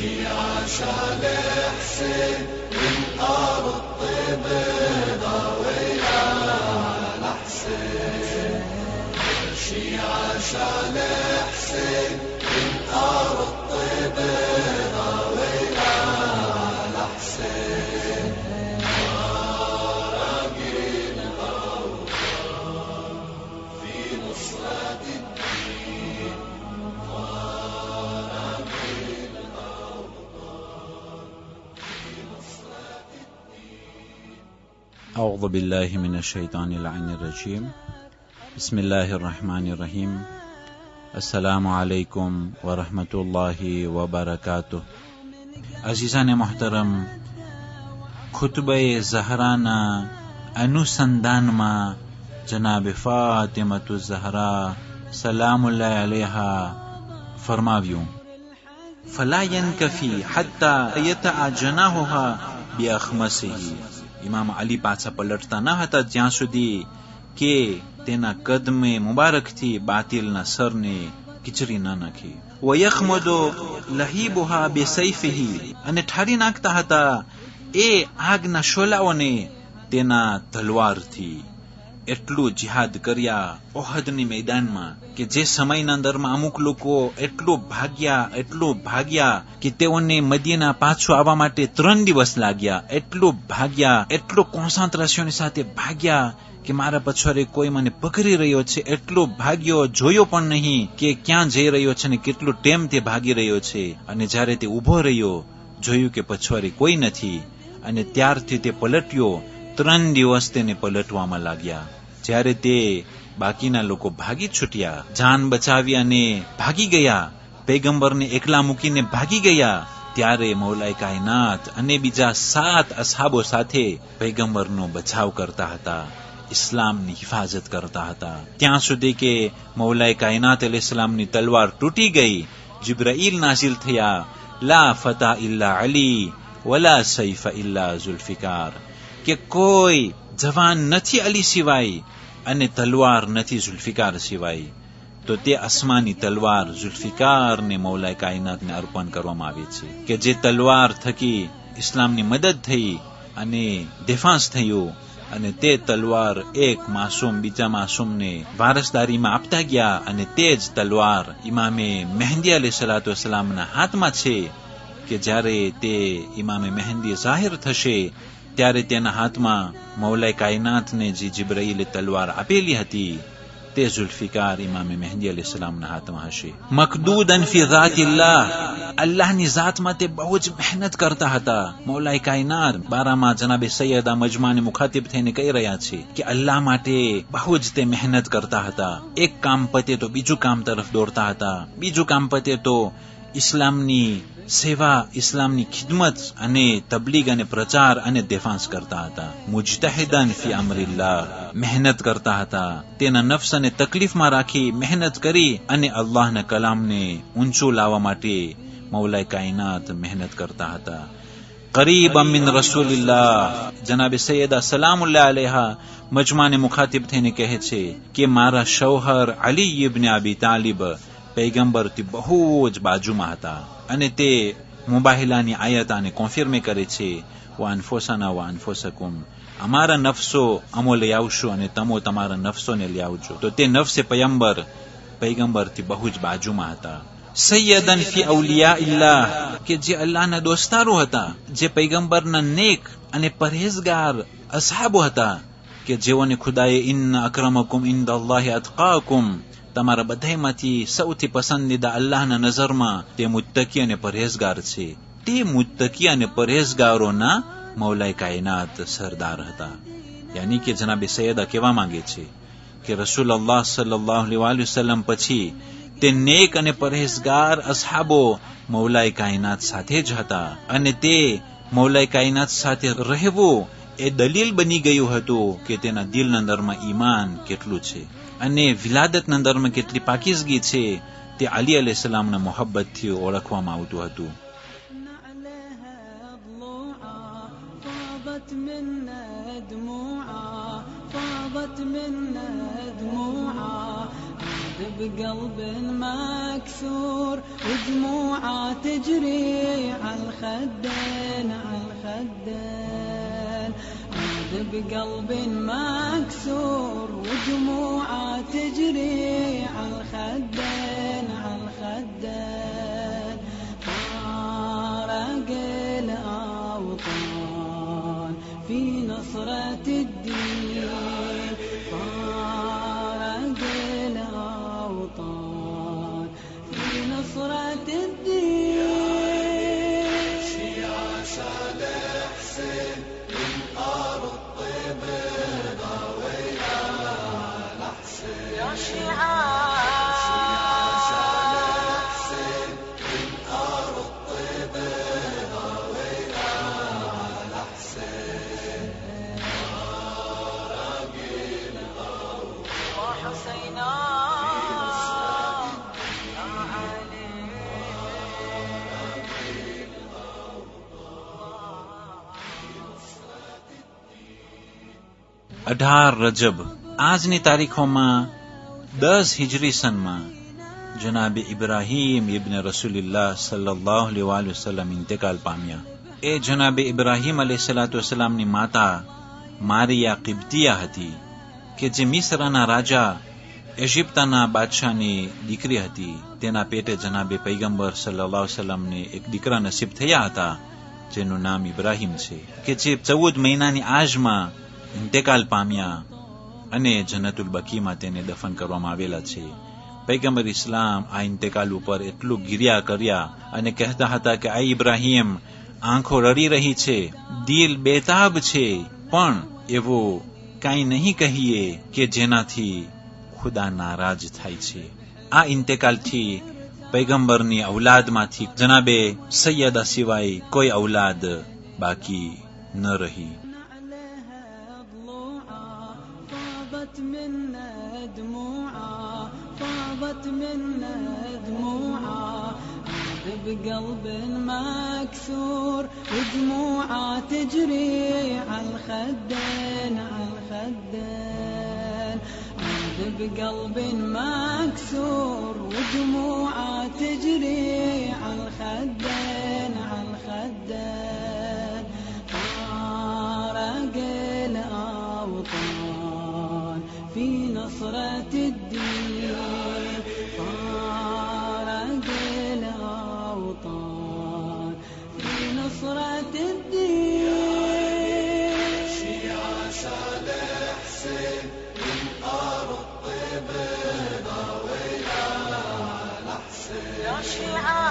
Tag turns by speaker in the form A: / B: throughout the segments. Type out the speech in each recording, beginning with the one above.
A: شيعة شال حسين والأرض طيبة ويلا على حسين. شيعة شال حسين والأرض طيبة ويلا على حسين. راقين الأوطان في نصرة الدين. راقين الأوطان في نصرة الدين.
B: أعوذ بالله من الشيطان اللعين الرجيم. بسم الله الرحمن الرحیم. السلام علیکم ورحمۃ اللہ وبرکاتہ. عزیزان محترم، خطبہ زہرانا انوسندان ما جناب فاطمۃ الزہرا سلام اللہ علیہا فرماویوں: فلا ينكفي حتى يتعجنها بأخمسه. امام علی પાછા પલટતા ન હતા જ્યાં સુધી કે તેના કદમે મુબારક થી બાતિલના સરને કિચરી ન નાખી. ويخمد لهيبها بسيفه. અને ઠારી નાખતા હતા એ આગના શોલાઓને તેના તલવારથી. એટલું જિહાદ કર્યા ઓહદની મેદાનમાં કે જે સમયના અંદરમાં અમુક લોકો એટલું ભાગ્યા કે તેઓને મદીના પાછું આવવા માટે 3 દિવસ લાગ્યા. એટલું ભાગ્યા, એટલું કોન્સન્ટ્રેશન સાથે ભાગ્યા કે મારા પછવાડે કોઈ મને પકડી રહ્યો છે. એટલું ભાગ્યો, જોયો પણ નહીં કે ક્યાં જઈ રહ્યો છે ને કેટલું ટેમ તે ભાગી રહ્યો છે. અને જ્યારે તે ઉભો રહ્યો, જોયું કે પછવાડે કોઈ નથી, અને ત્યારથી તે પલટ્યો. 3 દિવસ તેને પલટવામાં લાગ્યા. જ્યારે તે બાકીના લોકો ભાગી છૂટ્યા, જાન બચાવી અને ભાગી ગયા, પૈગંબરને એકલા મૂકીને ભાગી ગયા, ત્યારે મૌલાએ કાયનાત અને બીજા 7 અસહાબો સાથે પૈગંબરનો બચાવ કરતા હતા, ઇસ્લામની હિફાજત કરતા હતા. ત્યાં સુધી કે મૌલાએ કાયનાત અલૈહિસ્સલામની તલવાર તૂટી ગઈ. જિબ્રાઈલ નાઝિલ થયા: લા ફતા ઇલ્લા અલી વલા સૈફ ઇલ્લા ઝુલ્ફિકાર. કે કોઈ જવાન નથી અલી સિવાય અને તલવાર નથી ઝુલ્ફિકાર સિવાય. તો તે આસમાની તલવાર ઝુલ્ફિકારને મૌલાએ કાયનાતને અર્પણ કરવામાં આવે છે કે જે તલવાર થકી ઇસ્લામની મદદ થઈ અને દેફાંસ થયું. અને તે તલવાર એક માસૂમ બીજા માસૂમને વારસદારીમાં આપતા ગયા, અને તે જ તલવાર ઇમામે મહેંદી અલૈહિસ્સલામના હાથમાં છે કે જ્યારે તે ઇમામે મહેંદી જાહેર થશે ત્યારે તેના હાથમાં મૌલાએ કાયનાતને જે જિબ્રાઈલે તલવાર આપેલી હતી તે ઝુલ્ફિકાર ઇમામે મહેંદી અલૈહિસ્સલામના હાથમાં હશે. મકદૂદન ફી ઝાતિલ્લાહ. અલ્લાહની ઝાતમાં તે બહુ જ મહેનત કરતા હતા. મૌલાએ કાયનાત બારામાં જનાબે સૈયદા મજમાને મુખાતિબ થઈને કહી રહ્યા છે કે અલ્લાહ માટે બહુ જ તે મહેનત કરતા હતા. એક કામ પતે તો બીજું કામ તરફ દોડતા હતા, બીજું કામ પતે તો ઇસ્લામની સેવા, ઇસ્લામની ખિદમત અને તબલીગ અને પ્રચાર અને દેફાંસ કરતા હતા. મુજતહિદન ફી અમરિલ્લાહ. મહેનત કરતા હતા. તેના નફ્સને તકલીફમાં રાખી મહેનત કરી અને અલ્લાહના કલામને ઊંચું લાવવા માટે મૌલાએ કાયનાત મહેનત કરતા હતા. કરીબમ મિન રસૂલિલ્લાહ. જનાબે સૈયદા સલામુલ્લાહ અલૈહા મજમાને મુખાતિબ થઈને કહે છે કે મારા શૌહર અલી ઇબ્ન અબી તાલિબ પૈગંબરથી બહુ જ બાજુમાં હતા. અને તે મુબાહિલાની આયત આને કોન્ફર્મ કરે છે: વા અનફુસના વા અનફુસકુમ. અમારા નફસો અમો લઈ આવશું અને તમો તમારા નફસોને લઈ આવજો. તો તે નફસે પૈગંબરથી બહુ જ બાજુમાં હતા. સૈયદન ફી અવલિયાઇલ્લાહ. કે જે અલ્લાહના દોસ્તારો હતા, જે પૈગંબરના નેક અને પરહેઝગાર અસહાબો હતા, કે જેઓને ખુદાએ ઇન્ન અક્રમકુમ ઇન્દલ્લાહિ અતકાકુમ, તમારા બધામાંથી સૌથી પસંદીદા અલ્લાહના નજરમાં તે મુત્તકી અને પરહેઝગાર છે. તે મુત્તકી અને પરહેઝગારોના મૌલાએ કાયનાત સરદાર હતા. યાની કે જનાબે સૈયદા કહેવા માંગે છે કે રસૂલુલ્લાહ સલ્લલ્લાહુ અલૈહિ વસલ્લમ પછી તે નેક અને પરહેઝગાર અસહાબો મૌલાએ કાયનાત સાથે જ હતા. અને તે મૌલાએ કાયનાત સાથે રહેવું એ દલીલ બની ગયું હતું કે તેના દિલના અંદરમાં ઈમાન કેટલું છે અને વિલાદતના અંદરમાં કેટલી પાકીઝગી છે. તે અલી અલૈહિસ્સલામના મોહબ્બતથી ઓળખવામાં આવતું હતું.
C: بقلب مكسور ودموعه تجري عالخدين عالخدين عاد بقلب مكسور ودموعه تجري عالخدين عالخدين فارق الأوطان في نصرة الدين فارق الأوطان في نصرة الدين
A: شيعة صالح حسين من أرض طيبة ضوينا على حسين
C: يا شيعة
A: صالح حسين من أرض طيبة ضوينا على حسين راقي
C: وحسينا يا علي
B: અઢાર રજબ આજની તારીખોમાં 10 હિજરી સનમાં જનાબે ઇબ્રાહીમ ઇબ્ન રસૂલિલ્લાહ સલ્લલ્લાહુ અલૈહિ વસલ્લમ ઇન્તકાલ પામ્યા. એ જનાબે ઇબ્રાહીમ અલૈહિસ્સલાતુ વસલામની માતા મારિયા કિબ્તિયા હતી કે જે મિસ્રના રાજા ઇજિપ્તના બાદશાહની દીકરી હતી. તેના પેટે જનાબે પૈગંબર સલ્લલ્લાહુ અલૈહિ વસલ્લમને એક દીકરા નસીબ થયા હતા જેનું નામ ઇબ્રાહીમ છે કે જે 14 મહિનાની આજમાં ઇન્તકાલ પામ્યા અને જન્નતુલ બકીમાં તેને દફન કરવામાં આવેલા છે. પૈગંબર ઇસ્લામ આ ઇન્તકાલ ઉપર એટલું ગિર્યા કર્યા અને કહેતા હતા કે આ ઇબ્રાહીમ આંખો રડી રહી છે, દિલ બેતાબ છે, પણ એવું કાંઈ નહીં કહીએ કે જેનાથી ખુદા નારાજ થાય છે. આ ઇન્તકાલથી પૈગંબરની ઔલાદમાંથી જનાબે સૈયદા સિવાય કોઈ ઔલાદ બાકી ન રહી.
C: فاضت منا دموعه فاضت منا دموعه عاد بقلب مكسور ودموعه تجري عالخدين عالخدين عاد بقلب مكسور ودموعه تجري عالخدين عالخدين فارق الأوطان في نصرة الدين فارق الأوطان في نصرة الدين
A: شيعة صالح حسين من أرض طيبة ضوينا على حسين
C: يا شيعة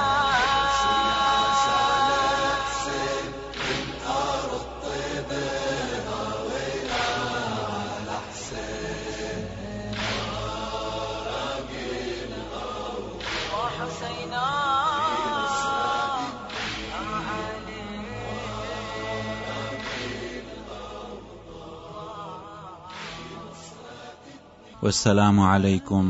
A: صالح حسين من أرض طيبة ضوينا على حسين
C: وحسينا يا علي
B: والسلام عليكم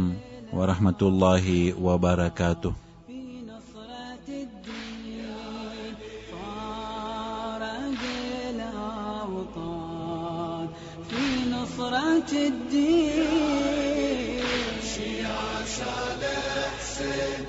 B: ورحمة الله وبركاته.
C: في نصرة الدين فارق الأوطان في نصرة الدين
A: شيعة صالح حسين